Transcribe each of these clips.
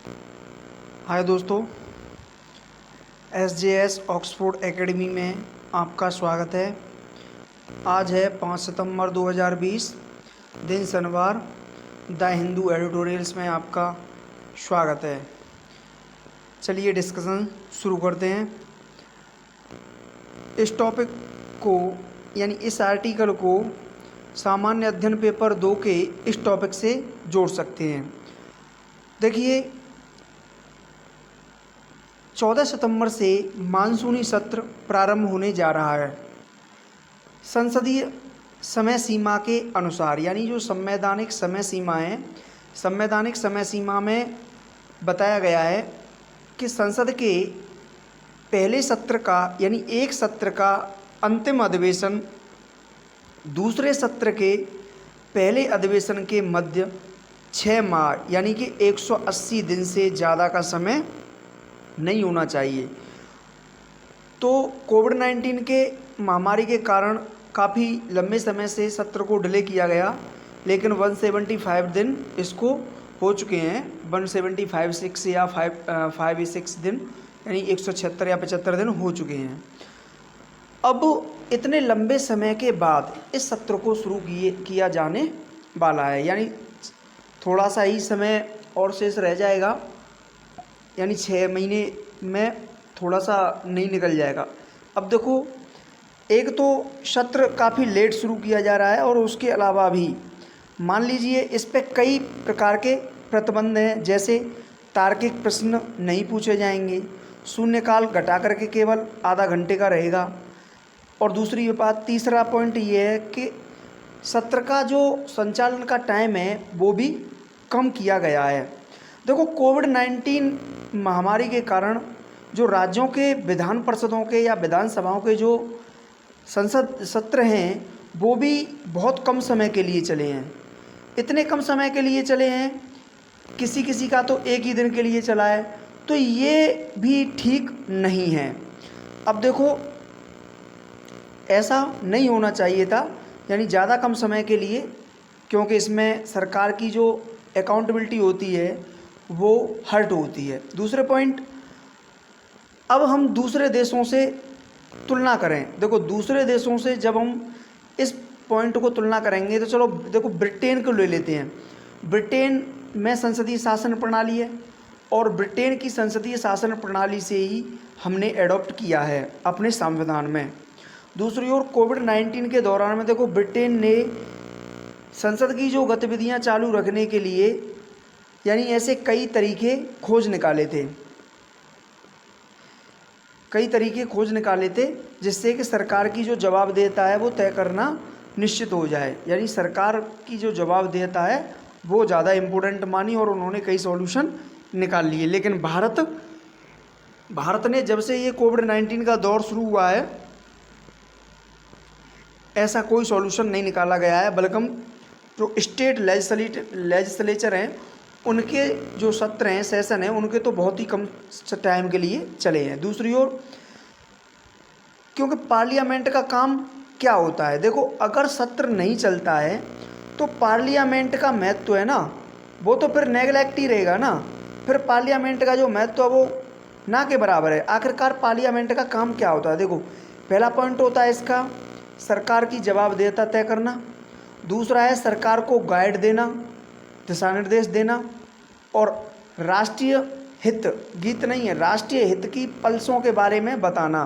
हाय दोस्तों, SJS Oxford academy में आपका स्वागत है। आज है 5 सितंबर 2020, दिन शनिवार। द हिंदू एडिटोरियल्स में आपका स्वागत है। चलिए डिस्कशन शुरू करते हैं। इस टॉपिक को यानी इस आर्टिकल को सामान्य अध्ययन पेपर 2 के इस टॉपिक से जोड़ सकते हैं। देखिए, 14 सितंबर से मानसूनी सत्र प्रारंभ होने जा रहा है। संसदीय समय सीमा के अनुसार, यानी जो संवैधानिक समय सीमा है, संवैधानिक समय सीमा में बताया गया है कि संसद के पहले सत्र का यानी एक सत्र का अंतिम अधिवेशन दूसरे सत्र के पहले अधिवेशन के मध्य 6 माह यानी कि 180 दिन से ज़्यादा का समय नहीं होना चाहिए। तो कोविड-19 के महामारी के कारण काफ़ी लंबे समय से सत्र को डिले किया गया, लेकिन 175 दिन इसको हो चुके हैं। 175 या 5 दिन यानी 176 या 75 दिन हो चुके हैं। अब इतने लंबे समय के बाद इस सत्र को शुरू किया जाने वाला है, यानी थोड़ा सा ही समय और शेष रह जाएगा, यानी 6 महीने में थोड़ा सा नहीं निकल जाएगा। अब देखो, एक तो सत्र काफ़ी लेट शुरू किया जा रहा है और उसके अलावा भी मान लीजिए इस पे कई प्रकार के प्रतिबंध हैं, जैसे तार्किक प्रश्न नहीं पूछे जाएंगे, शून्यकाल घटा करके केवल आधा घंटे का रहेगा, और दूसरी बात, तीसरा पॉइंट ये है कि सत्र का जो संचालन का टाइम है वो भी कम किया गया है। देखो, कोविड-19 महामारी के कारण जो राज्यों के विधान परिषदों के या विधानसभाओं के जो संसद सत्र हैं वो भी बहुत कम समय के लिए चले हैं। इतने कम समय के लिए चले हैं, किसी किसी का तो एक ही दिन के लिए चला है, तो ये भी ठीक नहीं है। अब देखो, ऐसा नहीं होना चाहिए था, यानी ज़्यादा कम समय के लिए, क्योंकि इसमें सरकार की जो अकाउंटेबिलिटी होती है वो हर्ट होती है। दूसरे पॉइंट, अब हम दूसरे देशों से तुलना करें। देखो, दूसरे देशों से जब हम इस पॉइंट को तुलना करेंगे तो चलो देखो, ब्रिटेन को ले लेते हैं। ब्रिटेन में संसदीय शासन प्रणाली है और ब्रिटेन की संसदीय शासन प्रणाली से ही हमने एडॉप्ट किया है अपने संविधान में। दूसरी ओर कोविड-19 के दौरान में देखो, ब्रिटेन ने संसद की जो गतिविधियां चालू रखने के लिए यानी ऐसे कई तरीके खोज निकाले थे जिससे कि सरकार की जो जवाबदेहिता है वो तय करना निश्चित हो जाए, यानी सरकार की जो जवाबदेहिता है वो ज़्यादा इम्पोर्टेंट मानी और उन्होंने कई सॉल्यूशन निकाल लिए। लेकिन भारत ने जब से ये कोविड-19 का दौर शुरू हुआ है ऐसा कोई सॉल्यूशन नहीं निकाला गया है, बल्कि जो स्टेट लेजिस्लेचर हैं उनके जो सत्र हैं, सेशन हैं, उनके तो बहुत ही कम टाइम के लिए चले हैं। दूसरी ओर, क्योंकि पार्लियामेंट का काम क्या होता है, देखो, अगर सत्र नहीं चलता है तो पार्लियामेंट का महत्व है ना वो तो फिर नेगलेक्ट ही रहेगा ना, फिर पार्लियामेंट का जो महत्व है वो ना के बराबर है। आखिरकार पार्लियामेंट का काम क्या होता है? देखो, पहला पॉइंट होता है इसका सरकार की जवाबदेहिता तय करना, दूसरा है सरकार को गाइड देना, दिशा निर्देश देना, और राष्ट्रीय हित राष्ट्रीय हित की पल्सों के बारे में बताना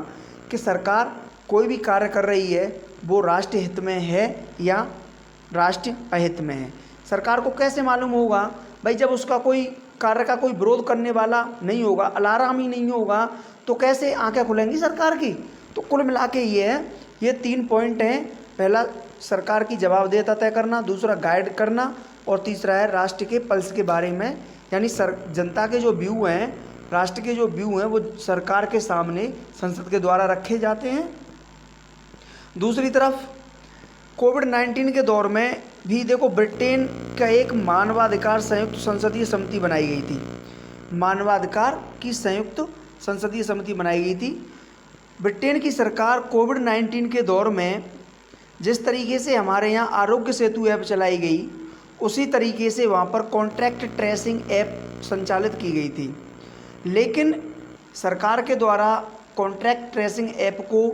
कि सरकार कोई भी कार्य कर रही है वो राष्ट्रीय हित में है या राष्ट्रीय अहित में है। सरकार को कैसे मालूम होगा भाई? जब उसका कोई कार्य का कोई विरोध करने वाला नहीं होगा, अलार्म ही नहीं होगा, तो कैसे आंखें खुलेंगी सरकार की? तो कुल मिला के ये 3 पॉइंट हैं। पहला, सरकार की जवाबदेहिता तय करना, दूसरा गाइड करना, और तीसरा है राष्ट्र के पल्स के बारे में, यानी जनता के जो व्यू हैं, राष्ट्र के जो व्यू हैं वो सरकार के सामने संसद के द्वारा रखे जाते हैं। दूसरी तरफ कोविड-19 के दौर में भी देखो, ब्रिटेन का एक मानवाधिकार संयुक्त संसदीय समिति बनाई गई थी। मानवाधिकार की संयुक्त संसदीय समिति बनाई गई थी। ब्रिटेन की सरकार कोविड-19 के दौर में जिस तरीके से हमारे यहाँ आरोग्य सेतु ऐप चलाई गई, उसी तरीके से वहाँ पर कॉन्ट्रैक्ट ट्रेसिंग ऐप संचालित की गई थी। लेकिन सरकार के द्वारा कॉन्ट्रैक्ट ट्रेसिंग ऐप को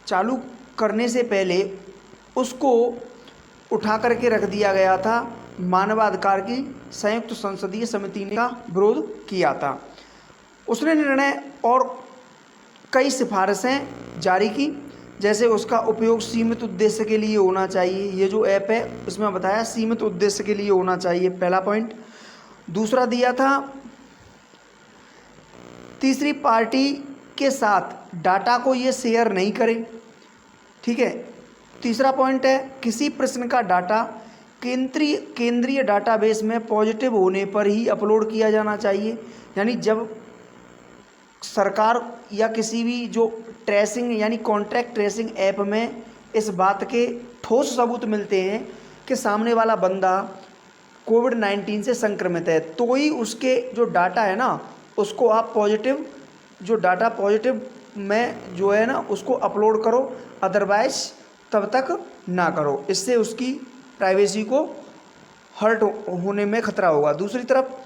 चालू करने से पहले उसको उठा करके रख दिया गया था। मानवाधिकार की संयुक्त संसदीय समिति ने का विरोध किया था। उसने निर्णय और कई सिफारिशें जारी की, जैसे उसका उपयोग सीमित उद्देश्य के लिए होना चाहिए। ये जो ऐप है इसमें बताया सीमित उद्देश्य के लिए होना चाहिए, पहला पॉइंट। दूसरा दिया था तीसरी पार्टी के साथ डाटा को ये शेयर नहीं करें, ठीक है। तीसरा पॉइंट है किसी प्रश्न का डाटा केंद्रीय डाटाबेस में पॉजिटिव होने पर ही अपलोड किया जाना चाहिए। यानी जब सरकार या किसी भी जो ट्रेसिंग यानी कॉन्ट्रैक्ट ट्रेसिंग ऐप में इस बात के ठोस सबूत मिलते हैं कि सामने वाला बंदा कोविड-19 से संक्रमित है, तो ही उसके जो डाटा है ना उसको आप पॉजिटिव जो डाटा पॉजिटिव में जो है ना उसको अपलोड करो, अदरवाइज तब तक ना करो। इससे उसकी प्राइवेसी को हर्ट होने में खतरा होगा। दूसरी तरफ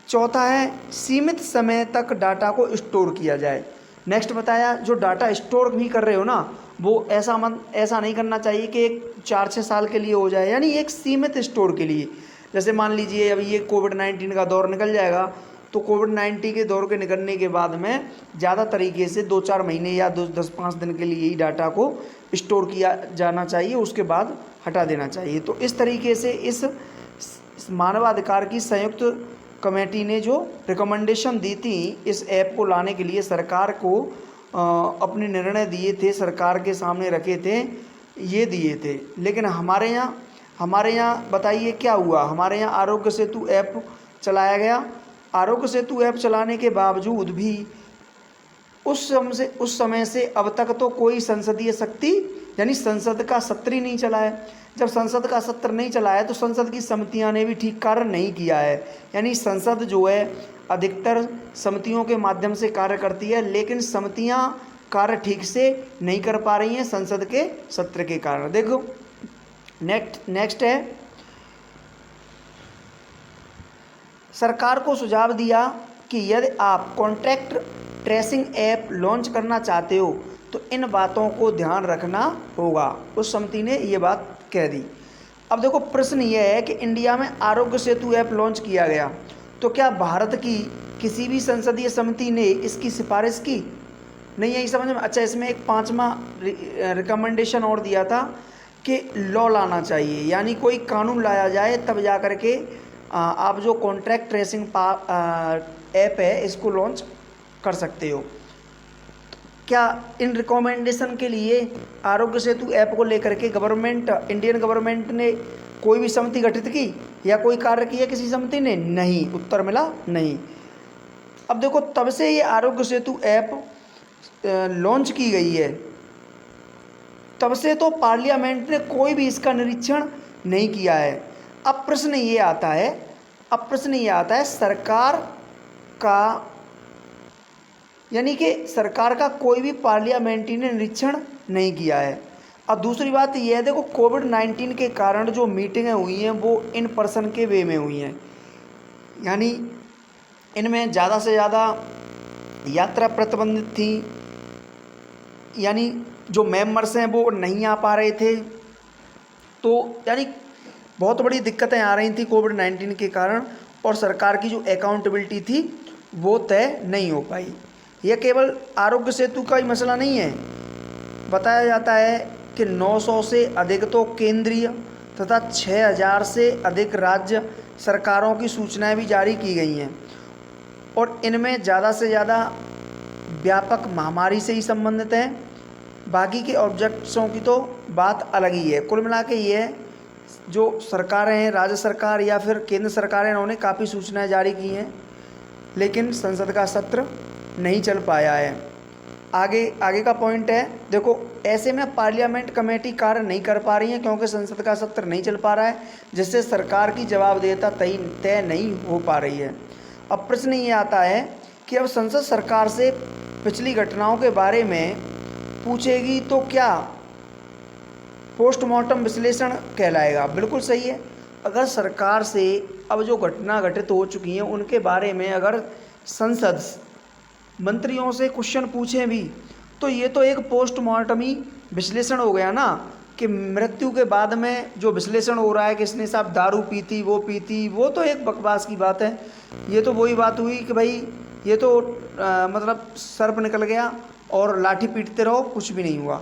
चौथा है सीमित समय तक डाटा को स्टोर किया जाए। नेक्स्ट बताया जो डाटा स्टोर भी कर रहे हो ना वो ऐसा नहीं करना चाहिए कि एक 4-6 साल के लिए हो जाए, यानी एक सीमित स्टोर के लिए। जैसे मान लीजिए अभी ये कोविड-19 का दौर निकल जाएगा तो कोविड-19 के दौर के निकलने के बाद में ज़्यादा तरीके से 2-4 महीने या 10-5 दिन के लिए ही डाटा को स्टोर किया जाना चाहिए, उसके बाद हटा देना चाहिए। तो इस तरीके से इस मानवाधिकार की संयुक्त कमेटी ने जो रिकमेंडेशन दी थी इस ऐप को लाने के लिए, सरकार को अपने निर्णय दिए थे, सरकार के सामने रखे थे, ये दिए थे। लेकिन हमारे यहाँ बताइए क्या हुआ। हमारे यहाँ आरोग्य सेतु ऐप चलाया गया। आरोग्य सेतु ऐप चलाने के बावजूद भी उस समय से अब तक तो कोई संसदीय शक्ति यानी संसद का सत्र ही नहीं चला है। जब संसद का सत्र नहीं चला है तो संसद की समितियां ने भी ठीक कार्य नहीं किया है। यानी संसद जो है अधिकतर समितियों के माध्यम से कार्य करती है, लेकिन समितियां कार्य ठीक से नहीं कर पा रही हैं संसद के सत्र के कारण। देखो नेक्स्ट है सरकार को सुझाव दिया कि यदि आप कॉन्ट्रैक्ट ट्रेसिंग ऐप लॉन्च करना चाहते हो तो इन बातों को ध्यान रखना होगा। उस समिति ने ये बात कह दी। अब देखो प्रश्न ये है कि इंडिया में आरोग्य सेतु ऐप लॉन्च किया गया तो क्या भारत की किसी भी संसदीय समिति ने इसकी सिफारिश की? नहीं, यही समझ में। अच्छा, इसमें एक 5वां रिकमेंडेशन और दिया था कि लॉ लाना चाहिए, यानी कोई कानून लाया जाए तब जा कर के आप जो कॉन्ट्रैक्ट ट्रेसिंग ऐप है इसको लॉन्च कर सकते हो। क्या इन रिकमेंडेशन के लिए आरोग्य सेतु ऐप को लेकर के इंडियन गवर्नमेंट ने कोई भी समिति गठित की या कोई कार्य किया किसी समिति ने? नहीं, उत्तर मिला नहीं। अब देखो तब से ये आरोग्य सेतु ऐप लॉन्च की गई है, तब से तो पार्लियामेंट ने कोई भी इसका निरीक्षण नहीं किया है। अब प्रश्न ये आता है सरकार का यानी कि सरकार का कोई भी पार्लियामेंट्री ने निरीक्षण नहीं किया है। अब दूसरी बात यह है, देखो कोविड-19 के कारण जो मीटिंगें हुई हैं वो इन पर्सन के वे में हुई हैं, यानी इनमें ज़्यादा से ज़्यादा यात्रा प्रतिबंधित थी, यानी जो मेंबर्स हैं वो नहीं आ पा रहे थे, तो यानी बहुत बड़ी दिक्कतें आ रही थी कोविड-19 के कारण, और सरकार की जो अकाउंटेबिलिटी थी वो तय नहीं हो पाई। यह केवल आरोग्य सेतु का ही मसला नहीं है। बताया जाता है कि 900 से अधिक तो केंद्रीय तथा 6000 से अधिक राज्य सरकारों की सूचनाएं भी जारी की गई हैं, और इनमें ज़्यादा से ज़्यादा व्यापक महामारी से ही संबंधित हैं। बाकी के ऑब्जेक्ट्सों की तो बात अलग ही है। कुल मिला के ये जो सरकारें हैं, राज्य सरकार या फिर केंद्र सरकारें, इन्होंने काफ़ी सूचनाएं जारी की हैं, लेकिन संसद का सत्र नहीं चल पाया है। आगे का पॉइंट है, देखो ऐसे में पार्लियामेंट कमेटी कार्य नहीं कर पा रही है क्योंकि संसद का सत्र नहीं चल पा रहा है, जिससे सरकार की जवाबदेहिता तय नहीं हो पा रही है। अब प्रश्न ये आता है कि अब संसद सरकार से पिछली घटनाओं के बारे में पूछेगी तो क्या पोस्टमार्टम विश्लेषण कहलाएगा? बिल्कुल सही है। अगर सरकार से अब जो घटना घटित हो चुकी हैं उनके बारे में अगर संसद मंत्रियों से क्वेश्चन पूछें भी, तो ये तो एक पोस्टमार्टमी विश्लेषण हो गया ना, कि मृत्यु के बाद में जो विश्लेषण हो रहा है कि इसने साहब दारू पी थी, वो तो एक बकवास की बात है। ये तो वही बात हुई कि भाई ये तो मतलब सर्प निकल गया और लाठी पीटते रहो, कुछ भी नहीं हुआ।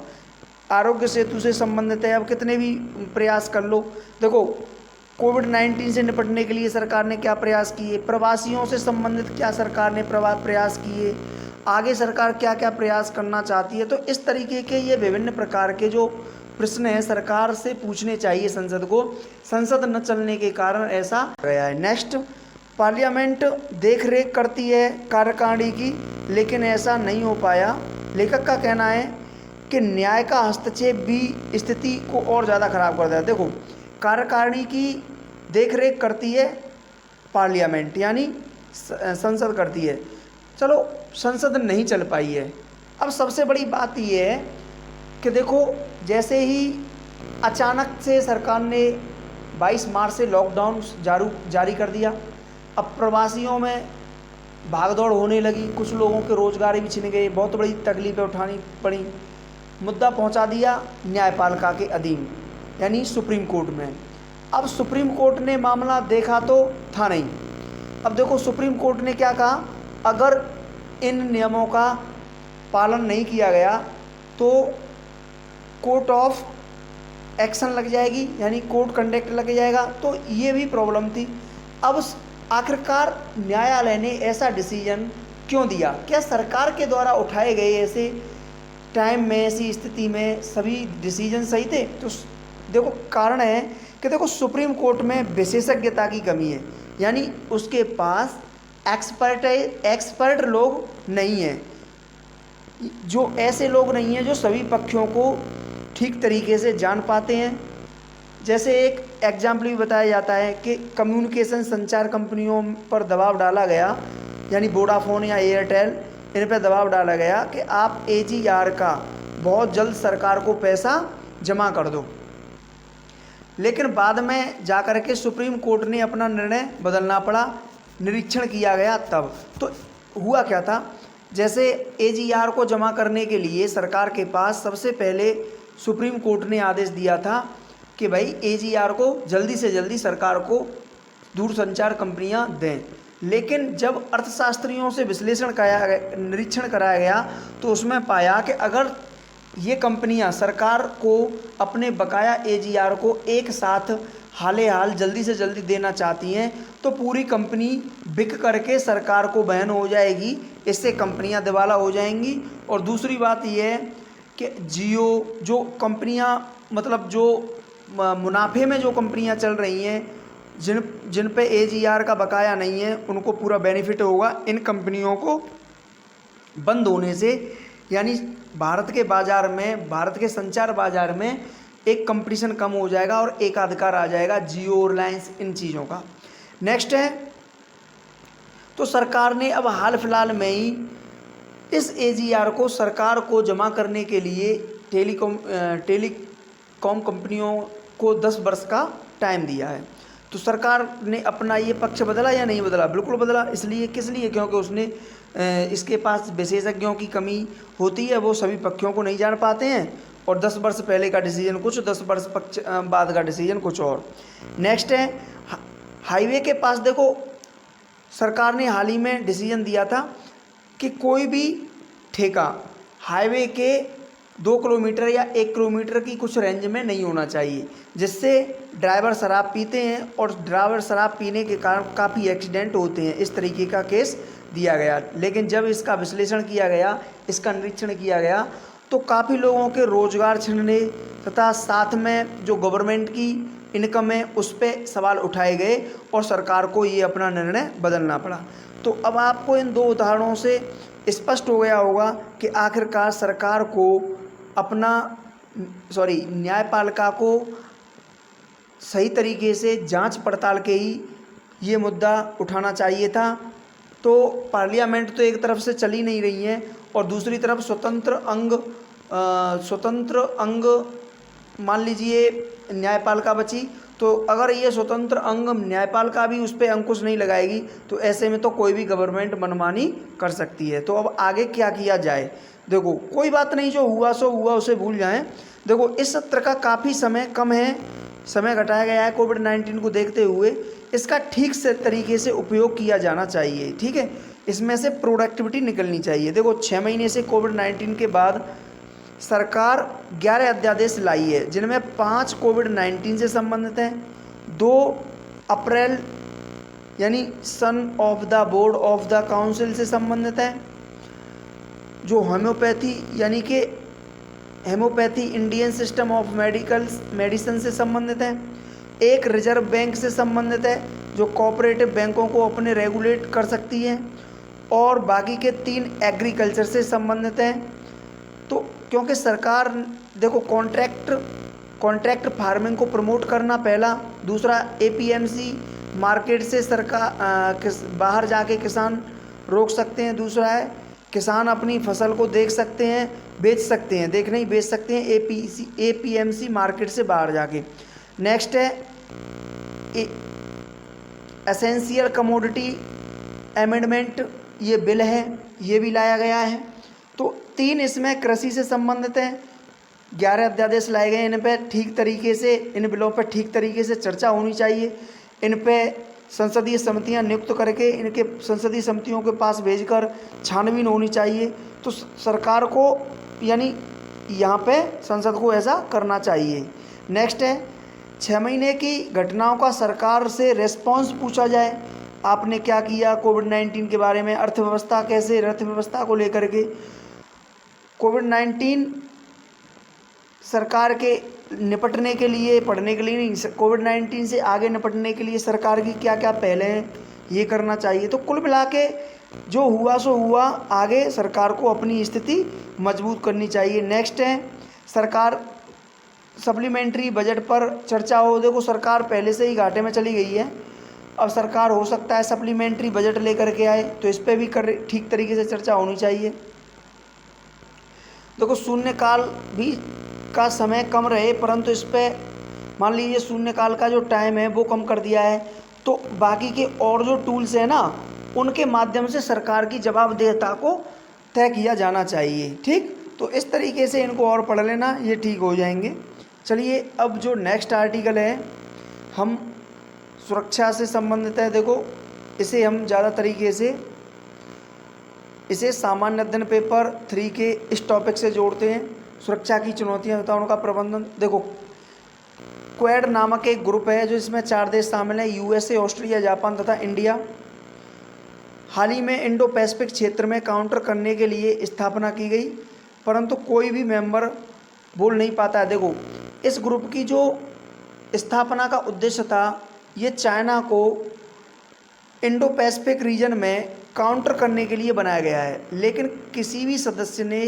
आरोग्य सेतु से संबंधित है, अब कितने भी प्रयास कर लो। देखो कोविड-19 से निपटने के लिए सरकार ने क्या प्रयास किए, प्रवासियों से संबंधित क्या सरकार ने प्रयास किए, आगे सरकार क्या क्या प्रयास करना चाहती है। तो इस तरीके के ये विभिन्न प्रकार के जो प्रश्न हैं सरकार से पूछने चाहिए संसद को। संसद न चलने के कारण ऐसा गया है। नेक्स्ट, पार्लियामेंट देख रेख करती है कार्यकारिणी की, लेकिन ऐसा नहीं हो पाया। लेखक का कहना है कि न्याय का हस्तक्षेप भी स्थिति को और ज़्यादा खराब कर देता है। देखो कार्यकारिणी की देख रेख करती है पार्लियामेंट, यानी संसद करती है। चलो संसद नहीं चल पाई है। अब सबसे बड़ी बात यह है कि देखो जैसे ही अचानक से सरकार ने 22 मार्च से लॉकडाउन जारी कर दिया, अब प्रवासियों में भागदौड़ होने लगी, कुछ लोगों के रोजगार भी छिन गए, बहुत बड़ी तकलीफें उठानी पड़ी। मुद्दा पहुंचा दिया न्यायपालिका के अधीन, यानी सुप्रीम कोर्ट में। अब सुप्रीम कोर्ट ने मामला देखा तो था नहीं। अब देखो सुप्रीम कोर्ट ने क्या कहा, अगर इन नियमों का पालन नहीं किया गया तो कोर्ट ऑफ एक्शन लग जाएगी, यानी कोर्ट कंडक्ट लग जाएगा। तो ये भी प्रॉब्लम थी। अब आखिरकार न्यायालय ने ऐसा डिसीजन क्यों दिया? क्या सरकार के द्वारा उठाए गए ऐसे टाइम में, ऐसी स्थिति में सभी डिसीजन सही थे? तो देखो कारण है कि देखो सुप्रीम कोर्ट में विशेषज्ञता की कमी है, यानी उसके पास एक्सपर्ट लोग नहीं हैं, जो ऐसे लोग नहीं हैं जो सभी पक्षों को ठीक तरीके से जान पाते हैं। जैसे एक एग्जाम्पल भी बताया जाता है कि कम्युनिकेशन संचार कंपनियों पर दबाव डाला गया, यानी वोडाफोन या एयरटेल, इन पर दबाव डाला गया कि आप AGR का बहुत जल्द सरकार को पैसा जमा कर दो। लेकिन बाद में जाकर के सुप्रीम कोर्ट ने अपना निर्णय बदलना पड़ा, निरीक्षण किया गया तब। तो हुआ क्या था, जैसे AGR को जमा करने के लिए सरकार के पास सबसे पहले सुप्रीम कोर्ट ने आदेश दिया था कि भाई AGR को जल्दी से जल्दी सरकार को दूरसंचार कंपनियां दें। लेकिन जब अर्थशास्त्रियों से निरीक्षण कराया गया तो उसमें पाया कि अगर ये कंपनियां सरकार को अपने बकाया AGR को एक साथ हाले हाल जल्दी से जल्दी देना चाहती हैं तो पूरी कंपनी बिक करके सरकार को बहन हो जाएगी, इससे कंपनियां दिवाला हो जाएंगी। और दूसरी बात यह है कि जियो जो कंपनियां, मतलब जो मुनाफे में जो कंपनियां चल रही हैं, जिन पे AGR का बकाया नहीं है, उनको पूरा बेनिफिट होगा इन कंपनियों को बंद होने से। यानी भारत के बाज़ार में, भारत के संचार बाज़ार में एक कंपटीशन कम हो जाएगा और एकाधिकार आ जाएगा जियो, रिलायंस, इन चीज़ों का। नेक्स्ट है, तो सरकार ने अब हाल फिलहाल में ही इस AGR को सरकार को जमा करने के लिए टेलीकॉम कंपनियों को 10 वर्ष का टाइम दिया है। तो सरकार ने अपना ये पक्ष बदला या नहीं बदला? बिल्कुल बदला। इसलिए किस लिए? क्योंकि उसने इसके पास विशेषज्ञों की कमी होती है, वो सभी पक्षों को नहीं जान पाते हैं, और 10 वर्ष पहले का डिसीजन कुछ, 10 वर्ष बाद का डिसीजन कुछ और। नेक्स्ट है, हाईवे के पास देखो सरकार ने हाल ही में डिसीजन दिया था कि कोई भी ठेका हाईवे के 2 किलोमीटर या 1 किलोमीटर की कुछ रेंज में नहीं होना चाहिए, जिससे ड्राइवर शराब पीते हैं और ड्राइवर शराब पीने के कारण काफ़ी एक्सीडेंट होते हैं। इस तरीके का केस दिया गया। लेकिन जब इसका विश्लेषण किया गया, इसका निरीक्षण किया गया, तो काफ़ी लोगों के रोजगार छिनने तथा साथ में जो गवर्नमेंट की इनकम है उस पर सवाल उठाए गए और सरकार को ये अपना निर्णय बदलना पड़ा। तो अब आपको इन 2 उदाहरणों से स्पष्ट हो गया होगा कि आखिरकार सरकार को न्यायपालिका को सही तरीके से जांच पड़ताल के ही ये मुद्दा उठाना चाहिए था। तो पार्लियामेंट तो एक तरफ से चल ही नहीं रही है और दूसरी तरफ स्वतंत्र अंग मान लीजिए न्यायपालिका बची, तो अगर ये स्वतंत्र अंग न्यायपालिका भी उस पर अंकुश नहीं लगाएगी तो ऐसे में तो कोई भी गवर्नमेंट मनमानी कर सकती है। तो अब आगे क्या किया जाए? देखो, कोई बात नहीं, जो हुआ सो हुआ, उसे भूल जाएं। देखो, इस सत्र का काफ़ी समय कम है, समय घटाया गया है कोविड-19 को देखते हुए। इसका ठीक से तरीके से उपयोग किया जाना चाहिए, ठीक है। इसमें से प्रोडक्टिविटी निकलनी चाहिए। देखो, 6 महीने से कोविड-19 के बाद सरकार 11 अध्यादेश लाई है, जिनमें 5 कोविड-19 से संबंधित हैं, 2 अप्रैल यानी son of the board of the council से संबंधित हैं, जो होम्योपैथी यानी कि homoeopathy Indian system of medicine से संबंधित है, 1 रिजर्व बैंक से संबंधित है, जो कोऑपरेटिव बैंकों को अपने रेगुलेट कर सकती है, और बाकी के 3 एग्रीकल्चर से संबंधित हैं। तो क्योंकि सरकार, देखो, कॉन्ट्रैक्ट फार्मिंग को प्रमोट करना पहला, दूसरा एपीएमसी मार्केट से सरकार बाहर जाके किसान रोक सकते हैं, दूसरा है किसान अपनी फसल को देख सकते हैं, बेच सकते हैं, देख नहीं बेच सकते हैं एपीएमसी मार्केट से बाहर जाके। नेक्स्ट है एसेंशियल कमोडिटी अमेंडमेंट, ये बिल है, ये भी लाया गया है। तो 3 इसमें कृषि से संबंधित हैं, 11 अध्यादेश लाए गए। इन पे ठीक तरीके से, इन बिलों पर ठीक तरीके से चर्चा होनी चाहिए। इन पे संसदीय समितियां नियुक्त करके इनके संसदीय समितियों के पास भेजकर छानबीन होनी चाहिए। तो सरकार को, यानी यहाँ पे संसद को ऐसा करना चाहिए। नेक्स्ट है 6 महीने की घटनाओं का सरकार से रेस्पॉन्स पूछा जाए, आपने क्या किया कोविड-19 के बारे में, अर्थव्यवस्था कैसे, अर्थव्यवस्था को लेकर के कोविड-19 सरकार के निपटने के लिए, पढ़ने के लिए नहीं, कोविड-19 से आगे निपटने के लिए सरकार की क्या क्या पहले हैं, ये करना चाहिए। तो कुल मिला के जो हुआ सो हुआ, आगे सरकार को अपनी स्थिति मजबूत करनी चाहिए। नेक्स्ट है सरकार सप्लीमेंट्री बजट पर चर्चा हो। देखो, सरकार पहले से ही घाटे में चली गई है, अब सरकार हो सकता है सप्लीमेंट्री बजट लेकर के आए, तो इस पर भी ठीक तरीके से चर्चा होनी चाहिए। देखो, शून्यकाल भी का समय कम रहे, परंतु इस पर मान लीजिए शून्यकाल का जो टाइम है वो कम कर दिया है, तो बाकी के और जो टूल्स हैं ना, उनके माध्यम से सरकार की जवाबदेहिता को तय किया जाना चाहिए, ठीक। तो इस तरीके से इनको और पढ़ लेना, ये ठीक हो जाएंगे। चलिए, अब जो नेक्स्ट आर्टिकल है हम सुरक्षा से संबंधित है। देखो, इसे हम ज़्यादा तरीके से इसे सामान्य अध्ययन पेपर 3 के इस टॉपिक से जोड़ते हैं, सुरक्षा की चुनौतियां तथा उनका प्रबंधन। देखो, क्वेड नामक एक ग्रुप है, जो इसमें 4 देश शामिल हैं, यूएसए, ऑस्ट्रेलिया, जापान तथा इंडिया। हाल ही में इंडो पैसिफिक क्षेत्र में काउंटर करने के लिए स्थापना की गई, परंतु कोई भी मेंबर बोल नहीं पाता है। देखो, इस ग्रुप की जो स्थापना का उद्देश्य था, ये चाइना को इंडो पैसिफिक रीजन में काउंटर करने के लिए बनाया गया है, लेकिन किसी भी सदस्य ने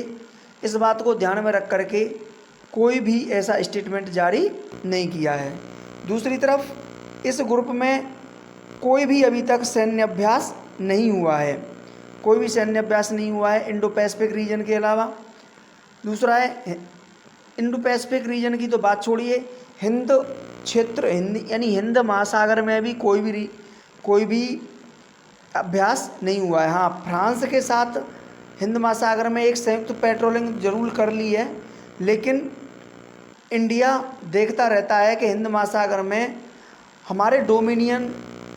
इस बात को ध्यान में रख करके कोई भी ऐसा स्टेटमेंट जारी नहीं किया है। दूसरी तरफ इस ग्रुप में कोई भी अभी तक सैन्य अभ्यास नहीं हुआ है, कोई भी सैन्य अभ्यास नहीं हुआ है इंडो पैसिफिक रीजन के अलावा। दूसरा है इंडो पैसिफिक रीजन की तो बात छोड़िए, हिंद क्षेत्र, हिंद यानी हिंद महासागर में भी कोई भी अभ्यास नहीं हुआ है। हाँ, फ्रांस के साथ हिंद महासागर में एक संयुक्त पेट्रोलिंग जरूर कर ली है, लेकिन इंडिया देखता रहता है कि हिंद महासागर में हमारे डोमिनियन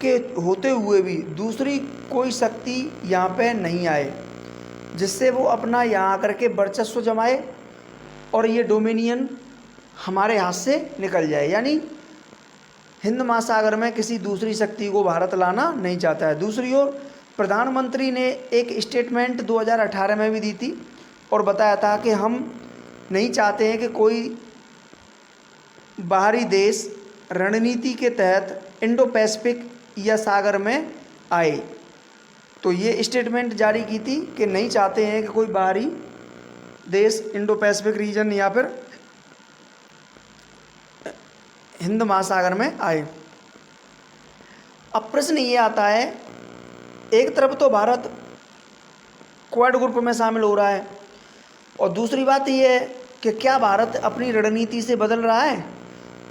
के होते हुए भी दूसरी कोई शक्ति यहाँ पे नहीं आए, जिससे वो अपना यहाँ आकर के वर्चस्व जमाए और ये डोमिनियन हमारे हाथ से निकल जाए। यानी हिंद महासागर में किसी दूसरी शक्ति को भारत लाना नहीं चाहता है। दूसरी ओर प्रधानमंत्री ने एक स्टेटमेंट 2018 में भी दी थी और बताया था कि हम नहीं चाहते हैं कि कोई बाहरी देश रणनीति के तहत इंडो पैसिफिक या सागर में आए। तो ये स्टेटमेंट जारी की थी कि नहीं चाहते हैं कि कोई बाहरी देश इंडो पैसिफिक रीजन या फिर हिंद महासागर में आए। अब प्रश्न ये आता है, एक तरफ तो भारत क्वाड ग्रुप में शामिल हो रहा है, और दूसरी बात ये है कि क्या भारत अपनी रणनीति से बदल रहा है?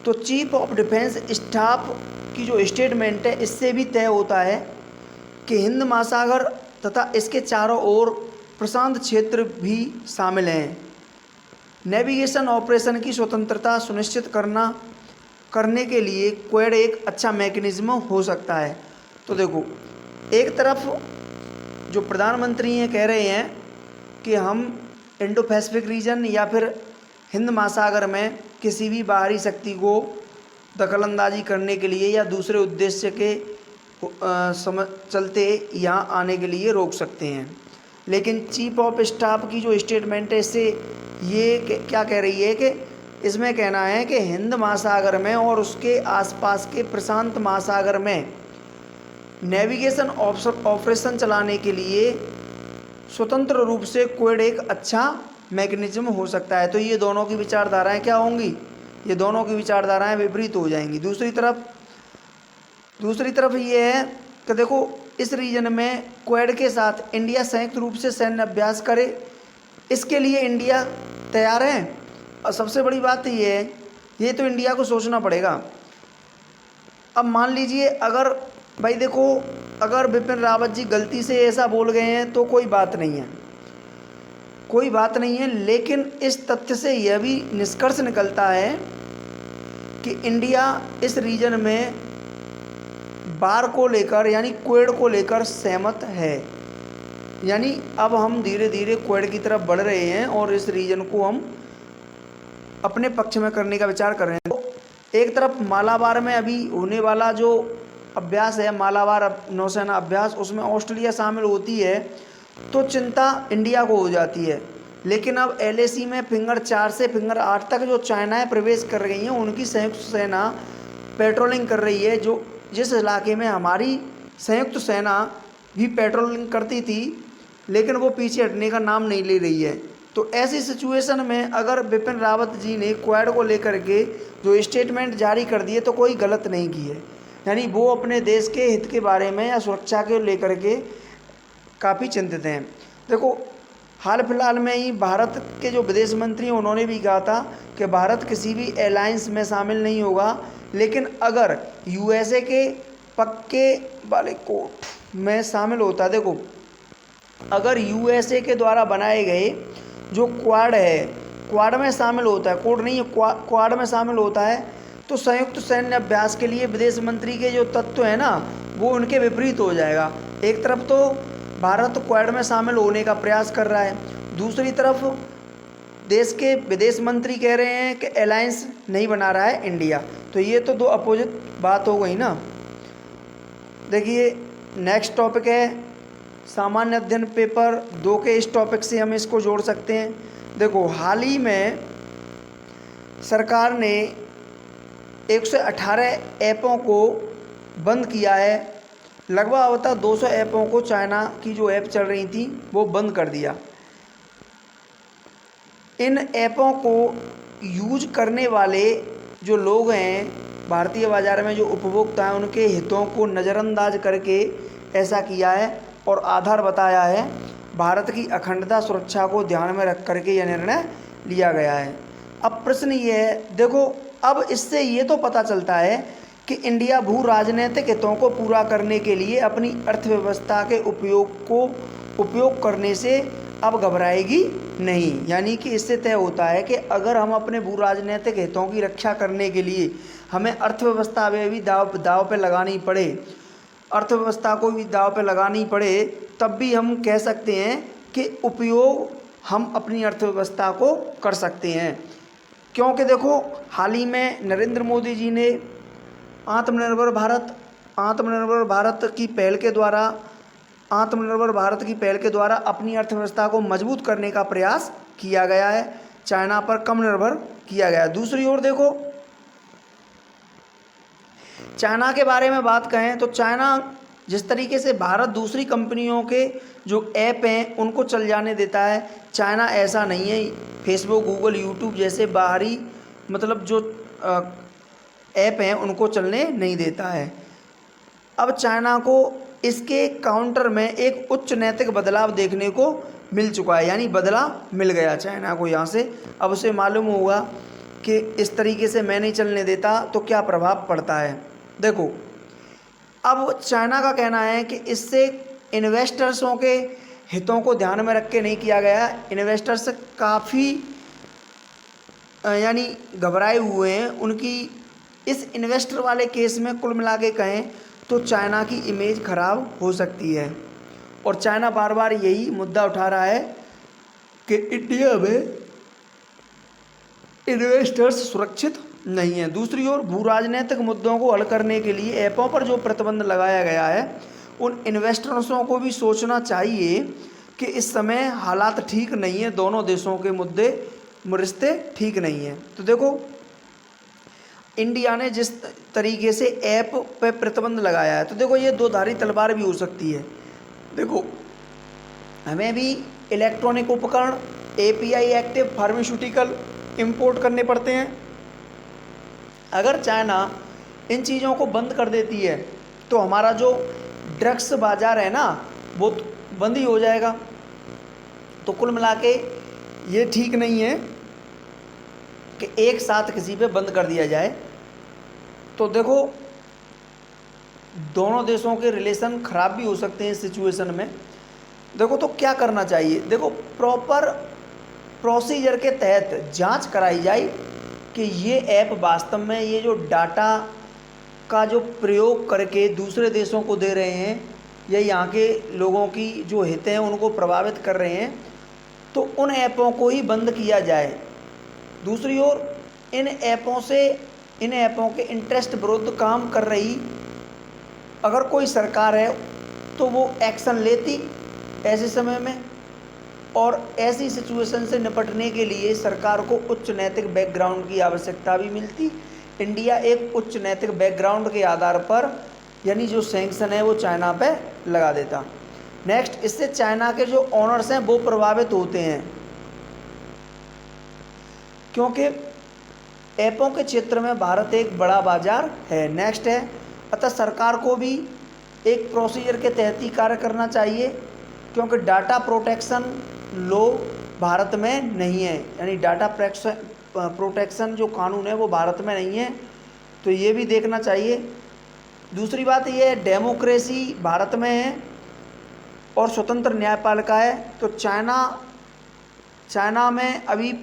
तो चीफ ऑफ डिफेंस स्टाफ की जो स्टेटमेंट है इससे भी तय होता है कि हिंद महासागर तथा इसके चारों ओर प्रशांत क्षेत्र भी शामिल हैं। नेविगेशन ऑपरेशन की स्वतंत्रता सुनिश्चित करने के लिए क्वेड एक अच्छा मैकेनिज्म हो सकता है। तो देखो, एक तरफ जो प्रधानमंत्री हैं कह रहे हैं कि हम इंडो पैसिफिक रीजन या फिर हिंद महासागर में किसी भी बाहरी शक्ति को दखलंदाजी करने के लिए या दूसरे उद्देश्य के चलते यहाँ आने के लिए रोक सकते हैं, लेकिन चीफ ऑफ स्टाफ की जो स्टेटमेंट है इससे ये क्या कह रही है कि इसमें कहना है कि हिंद महासागर में और उसके आसपास के प्रशांत महासागर में नेविगेशन ऑपरेशन चलाने के लिए स्वतंत्र रूप से क्वेड एक अच्छा मैकेनिज्म हो सकता है। तो ये दोनों की विचारधाराएं क्या होंगी? ये दोनों की विचारधाराएं विपरीत हो जाएंगी। दूसरी तरफ ये है कि देखो, इस रीजन में क्वेड के साथ इंडिया संयुक्त रूप से सैन्य अभ्यास करे, इसके लिए इंडिया तैयार है। और सबसे बड़ी बात ये है, ये तो इंडिया को सोचना पड़ेगा। अब मान लीजिए अगर भाई देखो, अगर बिपिन रावत जी गलती से ऐसा बोल गए हैं तो कोई बात नहीं है, लेकिन इस तथ्य से यह भी निष्कर्ष निकलता है कि इंडिया इस रीजन में बार को लेकर यानी क्वेड को लेकर सहमत है। यानी अब हम धीरे धीरे क्वेड की तरफ बढ़ रहे हैं और इस रीजन को हम अपने पक्ष में करने का विचार कर रहे हैं। तो एक तरफ मालाबार में अभी होने वाला जो अभ्यास है, मालाबार नौसेना अभ्यास, उसमें ऑस्ट्रेलिया शामिल होती है तो चिंता इंडिया को हो जाती है। लेकिन अब LAC में फिंगर 4 से फिंगर 8 तक जो चाइनाएं प्रवेश कर रही हैं, उनकी संयुक्त सेना पेट्रोलिंग कर रही है, जो जिस इलाके में हमारी संयुक्त सेना भी पेट्रोलिंग करती थी, लेकिन वो पीछे हटने का नाम नहीं ले रही है। तो ऐसी सिचुएशन में अगर बिपिन रावत जी ने क्वेड को लेकर के जो स्टेटमेंट जारी कर दिए तो कोई गलत नहीं की है। यानी वो अपने देश के हित के बारे में या सुरक्षा के लेकर के काफ़ी चिंतित हैं। देखो, हाल फिलहाल में ही भारत के जो विदेश मंत्री हैं उन्होंने भी कहा था कि भारत किसी भी अलायंस में शामिल नहीं होगा, लेकिन अगर USA के पक्के वाले कोड में शामिल होता है, देखो अगर USA के द्वारा बनाए गए जो क्वाड है, क्वाड में शामिल होता है, कोड नहीं है, क्वाड में शामिल होता है, तो संयुक्त सैन्य अभ्यास के लिए विदेश मंत्री के जो तत्व है ना, वो उनके विपरीत हो जाएगा। एक तरफ तो भारत क्वाड में शामिल होने का प्रयास कर रहा है, दूसरी तरफ देश के विदेश मंत्री कह रहे हैं कि अलायंस नहीं बना रहा है इंडिया। तो ये तो दो अपोजिट बात हो गई ना। देखिए, नेक्स्ट टॉपिक है सामान्य अध्ययन पेपर 2 के इस टॉपिक से हम इसको जोड़ सकते हैं। देखो, हाल ही में सरकार ने 118 ऐपों को बंद किया है। लगभग आवता 200 ऐपों को चाइना की जो ऐप चल रही थी वो बंद कर दिया। इन ऐपों को यूज करने वाले जो लोग हैं, भारतीय बाज़ार में जो उपभोक्ता हैं, उनके हितों को नज़रअंदाज करके ऐसा किया है और आधार बताया है भारत की अखंडता सुरक्षा को ध्यान में रख करके यह निर्णय लिया गया है। अब प्रश्न ये है, देखो अब इससे ये तो पता चलता है कि इंडिया भू राजनीतिक हितों को पूरा करने के लिए अपनी अर्थव्यवस्था के उपयोग करने से अब घबराएगी नहीं। यानी कि इससे तय होता है कि अगर हम अपने भू राजनीतिक हितों की रक्षा करने के लिए हमें अर्थव्यवस्था में भी दाव पे लगानी पड़े, अर्थव्यवस्था को भी दाव पे लगानी पड़े, तब भी हम कह सकते हैं कि उपयोग हम अपनी अर्थव्यवस्था को कर सकते हैं। क्योंकि देखो, हाल ही में नरेंद्र मोदी जी ने आत्मनिर्भर भारत की पहल के द्वारा अपनी अर्थव्यवस्था को मजबूत करने का प्रयास किया गया है, चाइना पर कम निर्भर किया गया है। दूसरी ओर देखो, चाइना के बारे में बात कहें तो चाइना जिस तरीके से भारत दूसरी कंपनियों के जो ऐप हैं उनको चल जाने देता है, चाइना ऐसा नहीं है। फेसबुक, गूगल, यूट्यूब जैसे बाहरी मतलब जो ऐप हैं उनको चलने नहीं देता है। अब चाइना को इसके काउंटर में एक उच्च नैतिक बदलाव देखने को मिल चुका है, यानी बदला मिल गया चाइना को यहाँ से। अब उसे मालूम होगा कि इस तरीके से मैं नहीं चलने देता तो क्या प्रभाव पड़ता है। देखो, अब चाइना का कहना है कि इससे इन्वेस्टर्सों के हितों को ध्यान में रख के नहीं किया गया। इन्वेस्टर्स काफ़ी यानी घबराए हुए हैं। उनकी इस इन्वेस्टर वाले केस में कुल मिला के कहें तो चाइना की इमेज खराब हो सकती है। और चाइना बार बार यही मुद्दा उठा रहा है कि इंडिया में इन्वेस्टर्स सुरक्षित नहीं है। दूसरी ओर भू राजनीतिक मुद्दों को हल करने के लिए ऐपों पर जो प्रतिबंध लगाया गया है, उन इन्वेस्टर्सों को भी सोचना चाहिए कि इस समय हालात ठीक नहीं है, दोनों देशों के रिश्ते ठीक नहीं हैं। तो देखो, इंडिया ने जिस तरीके से ऐप पे प्रतिबंध लगाया है, तो देखो ये दो धारी तलवार भी हो सकती है। देखो, हमें भी इलेक्ट्रॉनिक उपकरण, एपीआई एक्टिव फार्मास्यूटिकल इंपोर्ट करने पड़ते हैं। अगर चाइना इन चीज़ों को बंद कर देती है तो हमारा जो ड्रग्स बाज़ार है ना, वो बंद ही हो जाएगा। तो कुल मिला के ये ठीक नहीं है कि एक साथ किसी पे बंद कर दिया जाए। तो देखो, दोनों देशों के रिलेशन ख़राब भी हो सकते हैं इस सिचुएशन में। देखो, तो क्या करना चाहिए। देखो, प्रॉपर प्रोसीजर के तहत जांच कराई जाए कि ये ऐप वास्तव में ये जो डाटा का जो प्रयोग करके दूसरे देशों को दे रहे हैं या यहाँ के लोगों की जो हित हैं उनको प्रभावित कर रहे हैं, तो उन ऐपों को ही बंद किया जाए। दूसरी ओर इन ऐपों के इंटरेस्ट विरुद्ध काम कर रही अगर कोई सरकार है तो वो एक्शन लेती ऐसे समय में। और ऐसी सिचुएशन से निपटने के लिए सरकार को उच्च नैतिक बैकग्राउंड की आवश्यकता भी मिलती। इंडिया एक उच्च नैतिक बैकग्राउंड के आधार पर यानी जो सैंक्शन है वो चाइना पे लगा देता। नेक्स्ट, इससे चाइना के जो ऑनर्स हैं वो प्रभावित होते हैं, क्योंकि ऐपों के क्षेत्र में भारत एक बड़ा बाजार है। नेक्स्ट है, अतः सरकार को भी एक प्रोसीजर के तहत ही कार्य करना चाहिए, क्योंकि डाटा प्रोटेक्शन लॉ भारत में नहीं है, यानी डाटा प्रोटेक्शन जो कानून है वो भारत में नहीं है, तो ये भी देखना चाहिए। दूसरी बात ये है, डेमोक्रेसी भारत में है और स्वतंत्र न्यायपालिका है। तो चाइना में अभी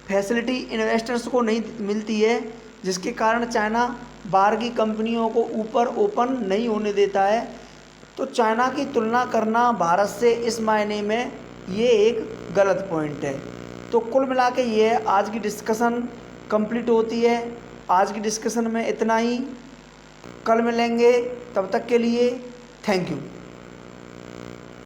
फैसिलिटी इन्वेस्टर्स को नहीं मिलती है, जिसके कारण चाइना बाहर की कंपनियों को ऊपर ओपन नहीं होने देता है। तो चाइना की तुलना करना भारत से इस मायने में ये एक गलत पॉइंट है। तो कुल मिला के ये आज की डिस्कशन कंप्लीट होती है। आज की डिस्कशन में इतना ही, कल मिलेंगे, तब तक के लिए थैंक यू।